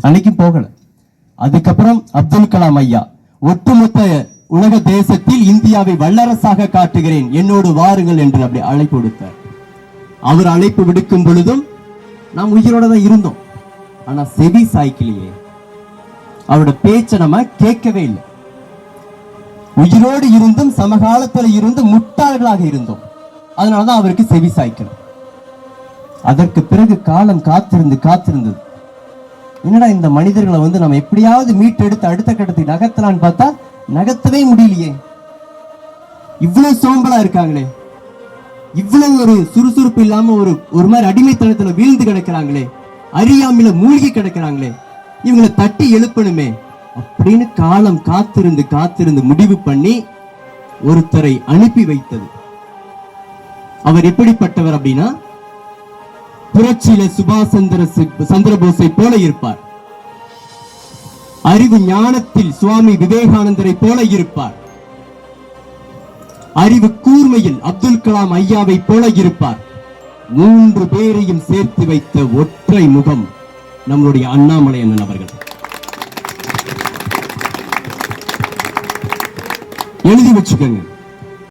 அன்னைக்கு போகல. அதுக்கப்புறம் அப்துல் கலாம் ஐயா ஒட்டுமொத்த உலக தேசத்தில் இந்தியாவை வல்லரசாக காட்டுகிறேன், என்னோடு வாருங்கள் என்று அப்படி அழைப்பு விடுத்தார். அவர் அழைப்பு விடுக்கும் பொழுதும் நாம் உயிரோட தான் இருந்தோம். ஆனா செவி சாய்க்கலையே, அவரோட பேச்சை நம்ம கேட்கவே இல்லை. உயிரோடு இருந்தும் சமகாலத்தில் இருந்து முட்டாள்களாக இருந்தோம். அதனாலதான் அவருக்கு செவி சாய்க்கணும். அதற்கு பிறகு காலம் காத்திருந்தது. என்னடா இந்த மனிதர்களை நம்ம எப்படியாவது மீட்டெடுத்து அடுத்த கட்டத்தை நகர்த்தலான்னு பார்த்தா நகர்த்தவே முடியலையே. இவ்வளவு சோம்பலா இருக்காங்களே, இவ்வளவு ஒரு சுறுசுறுப்பு இல்லாம ஒரு மாதிரி அடிமைத்தனத்துல வீழ்ந்து கிடக்கிறாங்களே, அறியாமையில மூழ்கி கிடக்கிறாங்களே, இவங்களை தட்டி எழுப்பணுமே அப்படின்னு காலம் காத்திருந்து முடிவு பண்ணி ஒருத்தரை அனுப்பி வைத்தது. அவர் எப்படிப்பட்டவர் அப்படின்னா, புரட்சியில சுபாஷ் சந்திரபோஸை போல இருப்பார், அறிவு ஞானத்தில் சுவாமி விவேகானந்தரை போல இருப்பார், அறிவு கூர்மையில் அப்துல் கலாம் ஐயாவை போல இருப்பார். 3 பேரையும் சேர்த்து வைத்த ஒற்றை முகம் நம்மளுடைய அண்ணாமலை அண்ணன் அவர்கள். எழுதி வச்சுக்கோங்க.